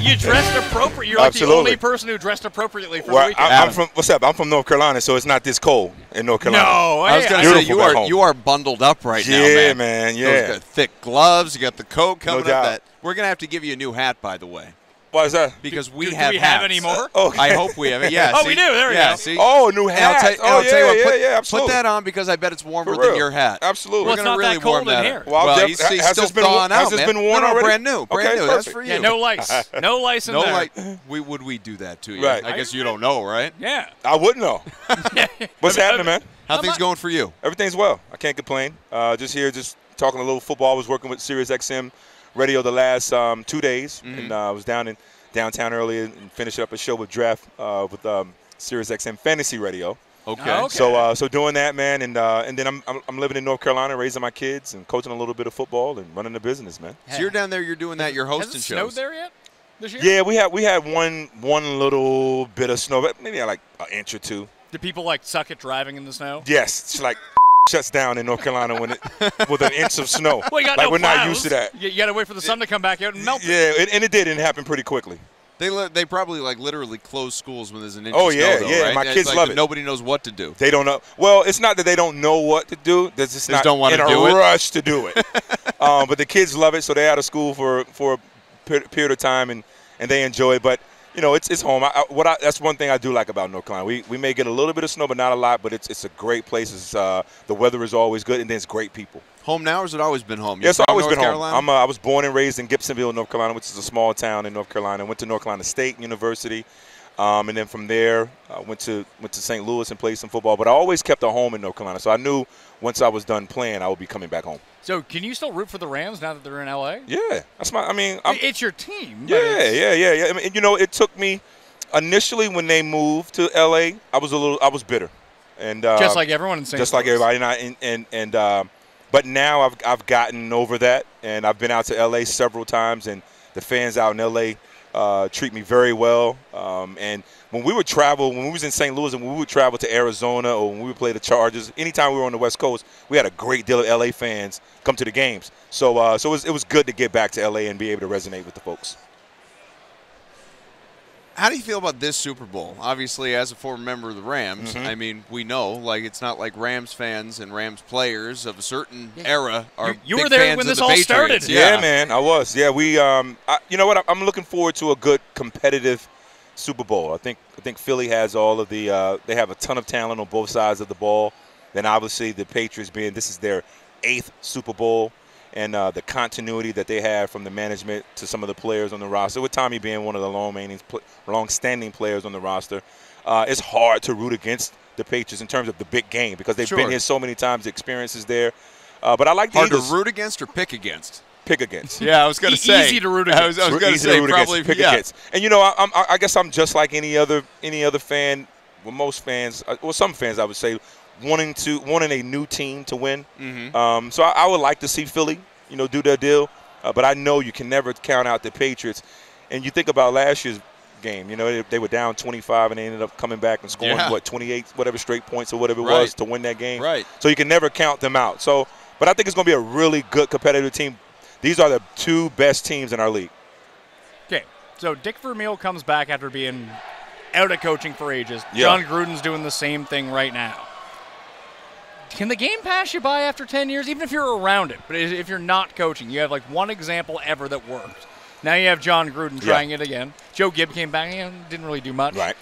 You dressed appropriate. You're like Absolutely. the only person who dressed appropriately for the Well, weekend. I'm from what's up? I'm from North Carolina, so it's not this cold in North Carolina. No, I was going to say you are bundled up right now, man. Yeah, man. Yeah. Those thick gloves. You got the coat coming No doubt. up. We're going to have to give you a new hat, by the way. Why is that? Because Do we we have have hats. any more? Okay. I hope we have it. Yeah. Oh, see? we do. There we go. See? Oh, new And I'll hat. tell you what, yeah, absolutely. Put that on because I bet it's warmer For than real. your hat. Absolutely. Well, We're it's going not to really that cold warm that in up. here. Well, he's has still this been thawing out, has this man. been worn no, already? brand new. Brand Okay, new. That's perfect. for you. Yeah, no lice. No lice in No, there. like, would we do that to you? Right. I guess you don't know, right? Yeah. I wouldn't know. What's happening, man? How things going for you? Everything's well. I can't complain. Just here, just talking a little football. I was working with Sirius XM Radio the last 2 days, and I was down in downtown earlier and finished up a show with Draft with Sirius XM Fantasy Radio. Okay. Okay. So doing that, man, and then I'm living in North Carolina, raising my kids and coaching a little bit of football and running the business, man. So you're down there. You're doing that. You're Has hosting it shows. snowed there yet this year? Yeah, we had one little bit of snow, but maybe like an inch or two. Do people like suck at driving in the snow? Yes, it's like shuts down in North Carolina with an inch of snow. Well, you got like no we're not plows. used to that. You got to wait for the sun to come back out and melt it. Yeah, and it did, and it happened pretty quickly. They probably like literally close schools when there's an inch Oh, of snow, yeah, though, yeah. right? My It's kids like love it. Nobody knows what to do. They don't know. Well, it's not that they don't know what to do. They're just not don't wanna in a do it. rush to do it. But the kids love it, so they're out of school for a period of time, and they enjoy it. But you know, it's home. That's one thing I do like about North Carolina. We may get a little bit of snow, but not a lot. But it's a great place. It's, the weather is always good, and then it's great people. Home now, or has it always been home? Yes, I've always North been Carolina? home. I was born and raised in Gibsonville, North Carolina, which is a small town in North Carolina. Went to North Carolina State University, and then from there went to St. Louis and played some football. But I always kept a home in North Carolina, so I knew once I was done playing, I would be coming back home. So can you still root for the Rams now that they're in LA? Yeah, that's my. It's your team. Yeah. I mean, you know, it took me initially when they moved to LA. I was bitter, and Just like everyone in St. just like Louis. everybody. But now I've gotten over that, and I've been out to LA several times, and the fans out in LA treat me very well. And when we was in St. Louis, and when we would travel to Arizona, or when we would play the Chargers, anytime we were on the West Coast, we had a great deal of LA fans come to the games. So it was good to get back to LA and be able to resonate with the folks. How do you feel about this Super Bowl? Obviously, as a former member of the Rams, Mm-hmm. I mean, we know, like, it's not like Rams fans and Rams players of a certain era are You big were there fans when of this the all Patriots. started. Yeah, man, I was. Yeah, we. You know what? I'm looking forward to a good competitive Super Bowl. I think Philly has all of the. They have a ton of talent on both sides of the ball. Then obviously the Patriots this is their 8th Super Bowl, and the continuity that they have from the management to some of the players on the roster, with Tommy being one of the long-standing players on the roster, it's hard to root against the Patriots in terms of the big game because they've been here so many times. The experience is there. But I like the Hard Eagles. to root against or pick against? Pick against. Yeah, I was going to say. Easy to root against. I was going to Easy say root probably against, pick against. And you know, I guess I'm just like any other fan. Well, most fans, some fans, I would say, wanting a new team to win. Mm-hmm. So I would like to see Philly, you know, do their deal. But I know you can never count out the Patriots. And you think about last year's game. You know, they were down 25 and they ended up coming back and scoring 28, whatever straight points or whatever it was to win that game. Right. So you can never count them out. So, but I think it's going to be a really good competitive team. These are the 2 best teams in our league. Okay, so Dick Vermeil comes back after being out of coaching for ages. Yeah. John Gruden's doing the same thing right now. Can the game pass you by after 10 years, even if you're around it? But if you're not coaching, you have like one example ever that worked. Now you have John Gruden trying it again. Joe Gibb came back and didn't really do much. Right.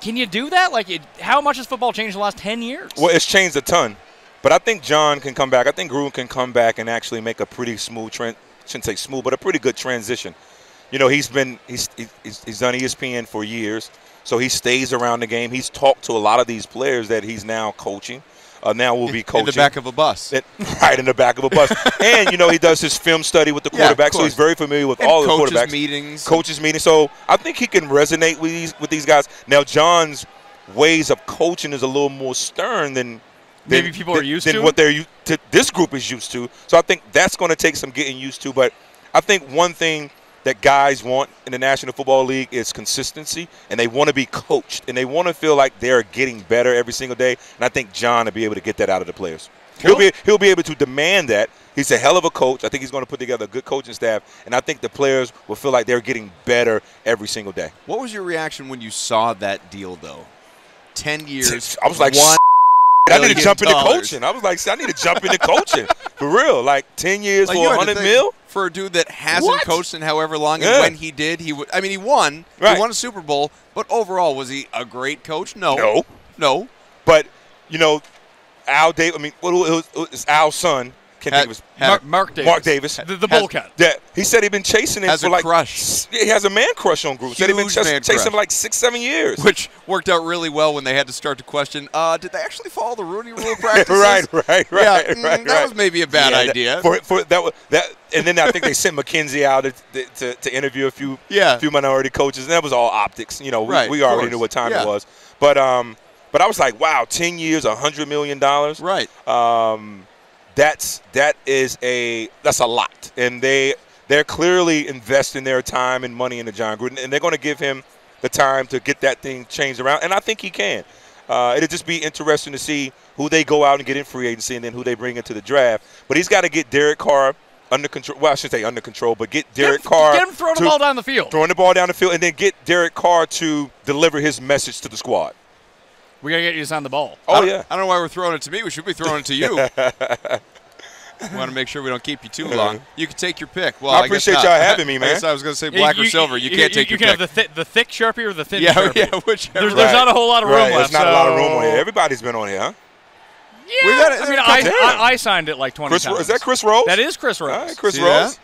Can you do that? How much has football changed in the last 10 years? Well, it's changed a ton. But I think John can come back. I think Gruden can come back and actually make a pretty smooth shouldn't say smooth, but a pretty good transition. You know, he's done ESPN for years, so he stays around the game. He's talked to a lot of these players that he's now coaching. Now will be coaching. In the back of a bus. Right, in the back of a bus. And, you know, he does his film study with the quarterback, so he's very familiar with all the quarterbacks. Coaches meetings. So I think he can resonate with these guys. Now, John's ways of coaching is a little more stern than maybe people are used to. What this group is used to. So I think that's going to take some getting used to. But I think one thing that guys want in the National Football League is consistency, and they want to be coached, and they want to feel like they're getting better every single day. And I think John will be able to get that out of the players. He'll be able to demand that. He's a hell of a coach. I think he's going to put together a good coaching staff, and I think the players will feel like they're getting better every single day. What was your reaction when you saw that deal, though? 10 years. I was like, I need to jump into coaching. I was like, I need to jump into coaching. For real. Like 10 years for $100 million? For a dude that hasn't coached in however long, and when he did, he won. Right. He won a Super Bowl, but overall, was he a great coach? No. But, Al Davis, it's Al's son. Mark Davis. Mark Davis. The Bull Cat. Yeah, he said he'd been chasing him for crush. He has a man crush on Groot. Said he'd been chasing him for like 6-7 years. Which worked out really well when they had to start to question, did they actually follow the Rooney Rule practices? right. That was maybe a bad idea. And then I think they sent McKenzie out to interview a few minority coaches, and that was all optics. We already knew what time it was. But I was like, wow, 10 years, $100 million. Right. That's a lot, and they're clearly investing their time and money into John Gruden, and they're going to give him the time to get that thing changed around, and I think he can. It'll just be interesting to see who they go out and get in free agency, and then who they bring into the draft. But he's got to get Derek Carr under control. Well, I shouldn't say under control, but get Derek Carr. Get him throwing the ball down the field. Throwing the ball down the field, and then get Derek Carr to deliver his message to the squad. We got to get you to sign the ball. Oh, yeah. I don't know why we're throwing it to me. We should be throwing it to you. We want to make sure we don't keep you too long. You can take your pick. Well, I appreciate y'all having me, man. I guess I was going to say black or silver. You can't take your pick. You can have the thick Sharpie or the thin Sharpie. Yeah, whichever. There's not a whole lot of room left. There's not a lot of room on here. Everybody's been on here, huh? Yeah. I signed it like 20 times. Is that Chris Rose? That is Chris Rose. All right, Chris Rose.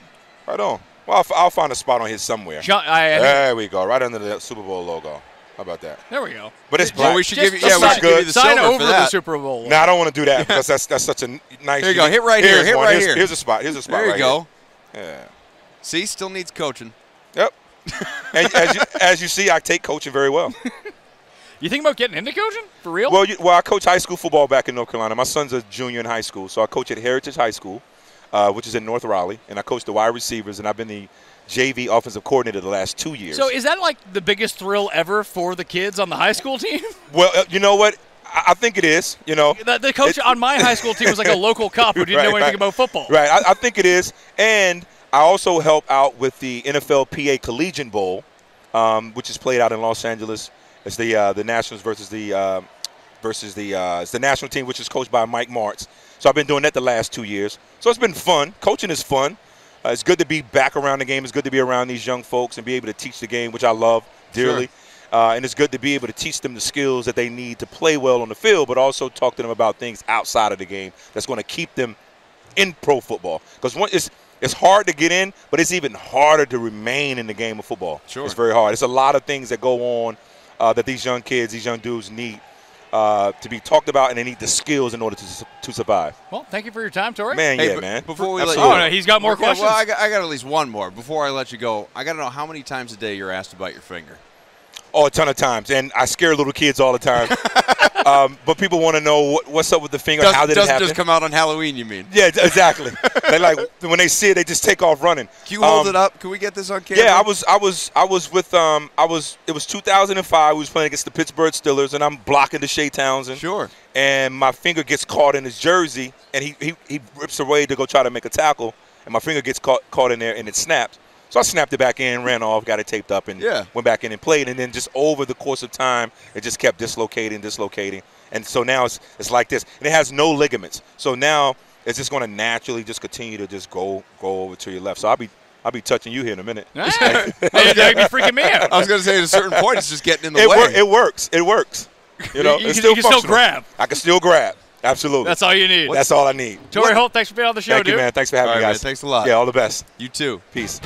Right on. Well, I'll find a spot on here somewhere. There we go. Right under the Super Bowl logo. How about that? There we go. But it's black. Well, we should give you the sign silver over for that. the Super Bowl. No, I don't want to do that because that's such a nice. Here you go. Hit right here. Hit right here. Here's a spot. There you go. Yeah. See, still needs coaching. Yep. And as you see, I take coaching very well. You think about getting into coaching for real? Well, I coach high school football back in North Carolina. My son's a junior in high school, so I coach at Heritage High School, which is in North Raleigh, and I coach the wide receivers, and I've been the JV offensive coordinator the last 2 years. So is that like the biggest thrill ever for the kids on the high school team? Well, you know what? I think it is. The coach on my high school team was like a local cop who didn't know anything about football. Right. I think it is. And I also help out with the NFL PA Collegiate Bowl, which is played out in Los Angeles. It's the Nationals versus the it's the national team, which is coached by Mike Martz. So I've been doing that the last 2 years. So it's been fun. Coaching is fun. It's good to be back around the game. It's good to be around these young folks and be able to teach the game, which I love dearly. Sure. And it's good to be able to teach them the skills that they need to play well on the field, but also talk to them about things outside of the game that's going to keep them in pro football. Because it's hard to get in, but it's even harder to remain in the game of football. Sure. It's very hard. It's a lot of things that go on that these young kids, these young dudes need to be talked about, and they need the skills in order to survive. Well, thank you for your time, Torry. Man, man. Before we let you go. Oh, no, he's got more questions. Well, I got at least one more. Before I let you go, I got to know how many times a day you're asked about your finger. Oh, a ton of times, and I scare little kids all the time. But people want to know what's up with the finger. How did it happen? Doesn't just come out on Halloween, you mean? Yeah, exactly. They like when they see it, they just take off running. Can you hold it up? Can we get this on camera? Yeah, I was with it was 2005. We was playing against the Pittsburgh Steelers, and I'm blocking Deshae Townsend. Sure. And my finger gets caught in his jersey, and he rips away to go try to make a tackle, and my finger gets caught in there, and it snaps. So I snapped it back in, ran off, got it taped up, and went back in and played. And then just over the course of time, it just kept dislocating. And so now it's like this. And it has no ligaments. So now it's just going to naturally just continue to just go over to your left. So I'll be touching you here in a minute. That'd be freaking me out. I was going to say at a certain point, it's just getting in the way. It works. You know, you can still grab. I can still grab. Absolutely. That's all you need. That's all I need. Torry Holt, thanks for being on the show, Thank you, man. Thanks for having me, guys. Man, thanks a lot. Yeah, all the best. You too. Peace.